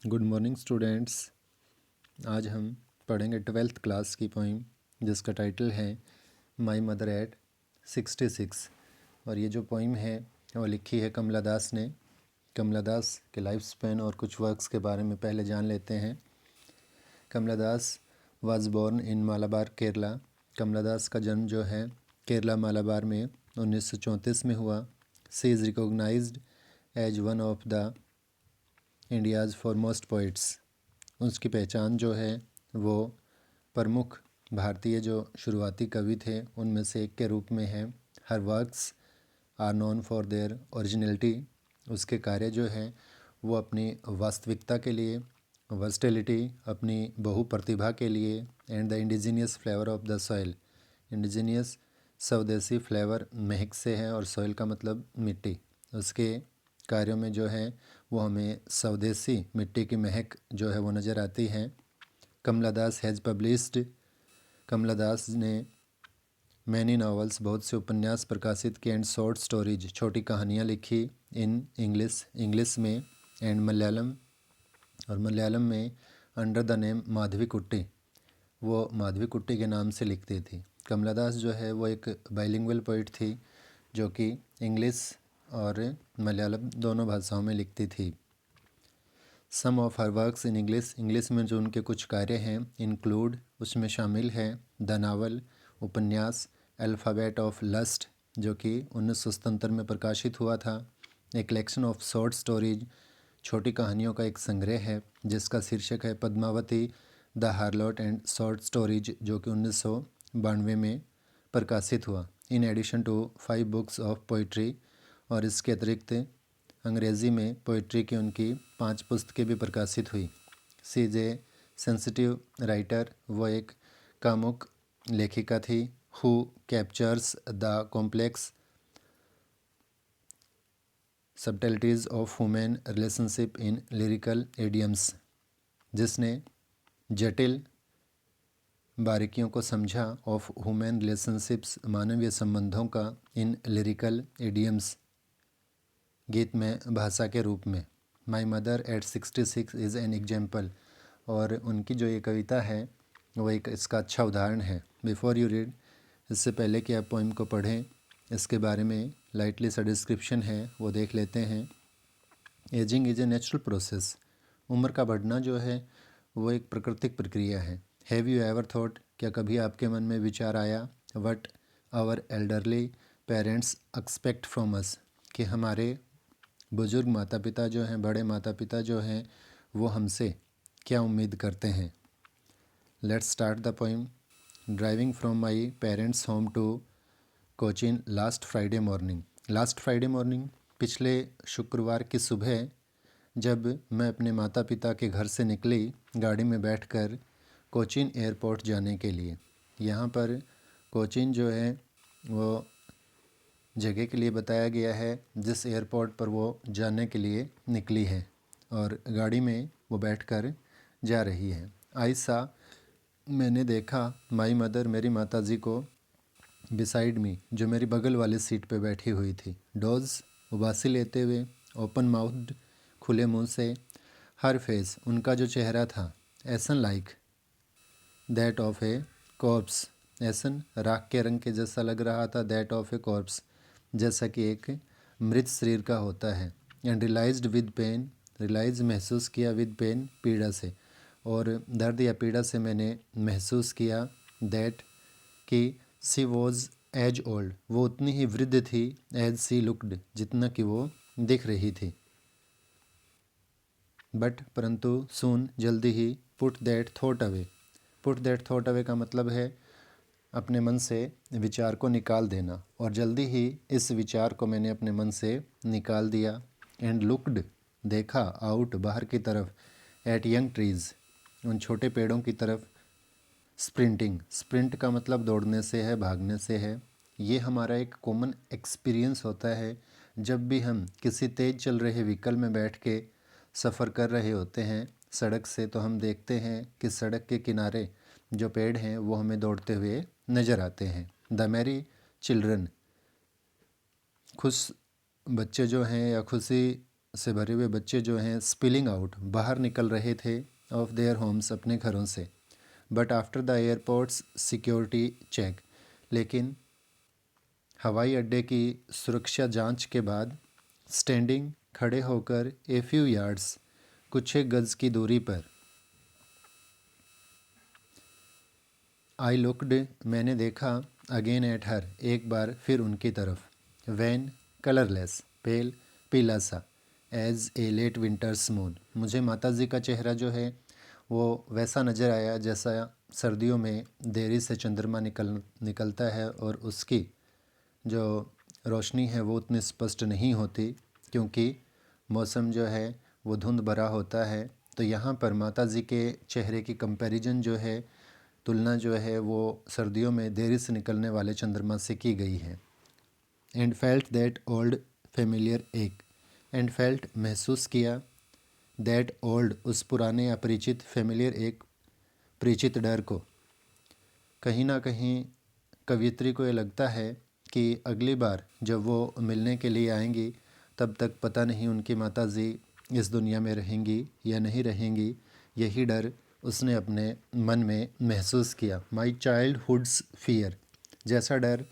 Good morning students. आज हम पढ़ेंगे 12th क्लास की पोइम जिसका टाइटल है माई मदर एट 66। और ये जो पोइम है वो लिखी है कमला दास ने। कमला दास के लाइफ स्पैन और कुछ वर्क्स के बारे में पहले जान लेते हैं। Kamala Das was born in Malabar Kerala. Kamala Das का जन्म जो है केरला मालाबार में 1934 में हुआ। She is recognized as one of the India's foremost poets. उसकी पहचान जो है वो प्रमुख भारतीय जो शुरुआती कवि थे उनमें से एक के रूप में है। Her works are known for their originality. उसके कार्य जो हैं वो अपनी वास्तविकता के लिए, वर्सटिलिटी, अपनी बहुप्रतिभा के लिए, and the indigenous flavour of the soil. Indigenous स्वदेशी फ्लेवर महक से है और सॉइल का मतलब मिट्टी। उसके कार्यों में जो है वो हमें स्वदेशी मिट्टी की महक जो है वो नज़र आती है। कमला दास हैज़ पब्लिश्ड। कमला दास ने मैनी नावल्स, बहुत से उपन्यास प्रकाशित किए, एंड शॉर्ट स्टोरीज, छोटी कहानियाँ लिखी इन इंग्लिश में, एंड मलयालम, और मलयालम में अंडर द नेम माधवी कुट्टी। वो माधवी कुट्टी के नाम से लिखती थी। कमला दास जो है वो एक बाइलिंगुअल पोइट थी जो कि इंग्लिश और मलयालम दोनों भाषाओं में लिखती थी। Some of her works in English में जो उनके कुछ कार्य हैं इंक्लूड, उसमें शामिल है द नावल, उपन्यास, अल्फ़ाबेट ऑफ लस्ट जो कि 1977 में प्रकाशित हुआ था। A collection of short stories, छोटी कहानियों का एक संग्रह है जिसका शीर्षक है Padmavati the harlot and short stories जो कि 1992 में प्रकाशित हुआ। In addition to 5 books of poetry, और इसके अतिरिक्त अंग्रेज़ी में पोइट्री की उनकी 5 पुस्तकें भी प्रकाशित हुई। She is a sensitive writer, वो एक कामुक लेखिका थी। Who captures the complex subtleties of human relationship in lyrical idioms, जिसने जटिल बारीकियों को समझा, ऑफ ह्यूमन रिलेशनशिप्स, मानवीय संबंधों का, इन लिरिकल एडियम्स, गीत में भाषा के रूप में। My mother eight 66 is an example, और उनकी जो ये कविता है वो एक इसका अच्छा उदाहरण है। बिफोर यू रीड, इससे पहले कि आप पोइम को पढ़ें, इसके बारे में लाइटली सा डिस्क्रिप्शन है वो देख लेते हैं। Ageing is a natural process, उम्र का बढ़ना जो है वो एक प्राकृतिक प्रक्रिया है। हैव यू एवर थॉट, क्या कभी आपके मन में विचार आया, what our elderly parents expect from us, कि हमारे बुज़ुर्ग माता पिता जो हैं, बड़े माता पिता जो हैं, वो हमसे क्या उम्मीद करते हैं। Let's start the poem. Driving from my parents home to Cochin last Friday morning. Last Friday morning, पिछले शुक्रवार की सुबह, जब मैं अपने माता पिता के घर से निकली गाड़ी में बैठकर कोचीन एयरपोर्ट जाने के लिए। यहाँ पर कोचीन जो है वो जगह के लिए बताया गया है जिस एयरपोर्ट पर वो जाने के लिए निकली है, और गाड़ी में वो बैठकर जा रही है। आयशा, मैंने देखा, माई मदर, मेरी माताजी को, बिसाइड मी, जो मेरी बगल वाली सीट पे बैठी हुई थी। डोज, उबासी लेते हुए, ओपन माउथड, खुले मुंह से, हर फेस, उनका जो चेहरा था, ऐसन like that of A corps, ऐसन राख के रंग के जैसा लग रहा था, दैट ऑफ ए कॉर्प्स, जैसा कि एक मृत शरीर का होता है। And realised with pain, realise महसूस किया, विद पेन पीड़ा से, और दर्द या पीड़ा से मैंने महसूस किया, दैट कि सी वॉज एज ओल्ड, वो उतनी ही वृद्ध थी, एज सी लुक्ड, जितना कि वो दिख रही थी। बट परंतु, सून, जल्दी ही, put that thought away, put that thought away का मतलब है अपने मन से विचार को निकाल देना, और जल्दी ही इस विचार को मैंने अपने मन से निकाल दिया। एंड लुक्ड, देखा, आउट, बाहर की तरफ, एट यंग ट्रीज़, उन छोटे पेड़ों की तरफ। स्प्रिंटिंग, स्प्रिंट का मतलब दौड़ने से है, भागने से है। ये हमारा एक कॉमन एक्सपीरियंस होता है जब भी हम किसी तेज़ चल रहे व्हीकल में बैठ के सफ़र कर रहे होते हैं सड़क से, तो हम देखते हैं कि सड़क के किनारे जो पेड़ हैं वो हमें दौड़ते हुए नज़र आते हैं। द मैरी चिल्ड्रन, खुश बच्चे जो हैं या खुशी से भरे हुए बच्चे जो हैं स्पिलिंग आउट बाहर निकल रहे थे ऑफ देयर होम्स अपने घरों से। But after the airports security check, लेकिन हवाई अड्डे की सुरक्षा जांच के बाद स्टैंडिंग खड़े होकर ए फ्यू यार्ड्स कुछ एक गज़ की दूरी पर आई लुकड मैंने देखा अगेन एट हर एक बार फिर उनकी तरफ। वैन कलरलेस पेल पीला सा as a late winter's moon, मुझे माताजी का चेहरा जो है वो वैसा नज़र आया जैसा सर्दियों में देरी से चंद्रमा निकलता है और उसकी जो रोशनी है वो उतनी स्पष्ट नहीं होती क्योंकि मौसम जो है वो धुंध भरा होता है। तो यहाँ पर माताजी के चेहरे की कंपैरिजन जो है, तुलना जो है वो सर्दियों में देरी से निकलने वाले चंद्रमा से की गई है। And felt that old familiar एक, एंड फेल्ट महसूस किया, दैट ओल्ड उस पुराने अपरिचित, फेमिलियर एक परिचित डर को। कहीं ना कहीं कवियत्री को ये लगता है कि अगली बार जब वो मिलने के लिए आएंगी तब तक पता नहीं उनकी माताजी इस दुनिया में रहेंगी या नहीं रहेंगी। यही डर उसने अपने मन में महसूस किया। माई चाइल्डहुड्स फियर, जैसा डर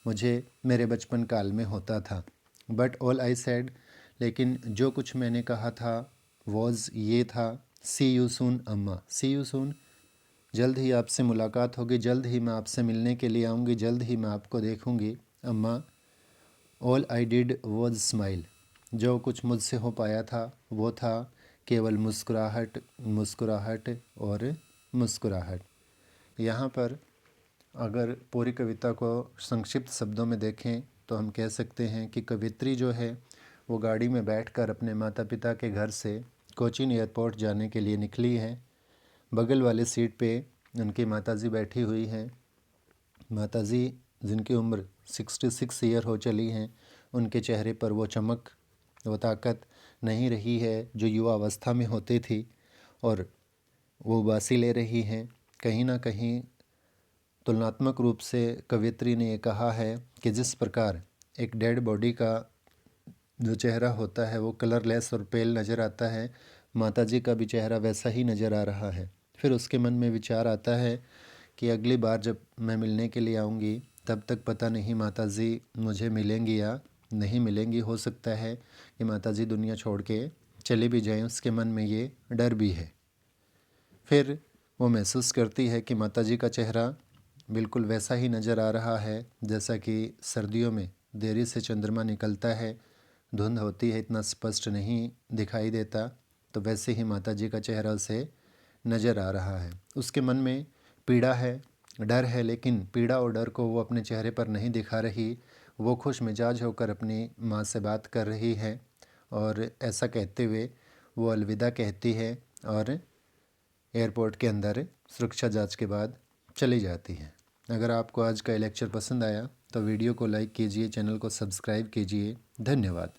मुझे मेरे बचपन काल में होता था। बट ऑल आई सेड, लेकिन जो कुछ मैंने कहा था वॉज ये था, सी यू सून अम्मा, सी यू सून, जल्द ही आपसे मुलाकात होगी, जल्द ही मैं आपसे मिलने के लिए आऊँगी, जल्द ही मैं आपको देखूँगी अम्मा। All I did was smile, जो कुछ मुझसे हो पाया था वो था केवल मुस्कुराहट, मुस्कुराहट और मुस्कुराहट। यहाँ पर अगर पूरी कविता को संक्षिप्त शब्दों में देखें तो हम कह सकते हैं कि कवित्री जो है वो गाड़ी में बैठकर अपने माता पिता के घर से कोचीन एयरपोर्ट जाने के लिए निकली है। बगल वाले सीट पे उनकी माताजी बैठी हुई हैं। माताजी जिनकी उम्र 66 ईयर हो चली हैं, उनके चेहरे पर वो चमक, वो ताकत नहीं रही है जो युवा अवस्था में होती थी, और वो उबासी ले रही हैं। कहीं ना कहीं तुलनात्मक रूप से कवियत्री ने ये कहा है कि जिस प्रकार एक डेड बॉडी का जो चेहरा होता है वो कलरलेस और पेल नज़र आता है, माताजी का भी चेहरा वैसा ही नज़र आ रहा है। फिर उसके मन में विचार आता है कि अगली बार जब मैं मिलने के लिए आऊँगी तब तक पता नहीं माताजी मुझे मिलेंगी या नहीं मिलेंगी। हो सकता है कि माताजी दुनिया छोड़ के चली भी जाएं, उसके मन में ये डर भी है। फिर वो महसूस करती है कि माताजी का चेहरा बिल्कुल वैसा ही नज़र आ रहा है जैसा कि सर्दियों में देरी से चंद्रमा निकलता है, धुंध होती है, इतना स्पष्ट नहीं दिखाई देता, तो वैसे ही माताजी का चेहरा उसे नज़र आ रहा है। उसके मन में पीड़ा है, डर है, लेकिन पीड़ा और डर को वो अपने चेहरे पर नहीं दिखा रही। वो खुश मिजाज होकर अपनी माँ से बात कर रही है और ऐसा कहते हुए वो अलविदा कहती है और एयरपोर्ट के अंदर सुरक्षा जांच के बाद चली जाती है। अगर आपको आज का लेक्चर पसंद आया तो वीडियो को लाइक कीजिए, चैनल को सब्सक्राइब कीजिए। धन्यवाद।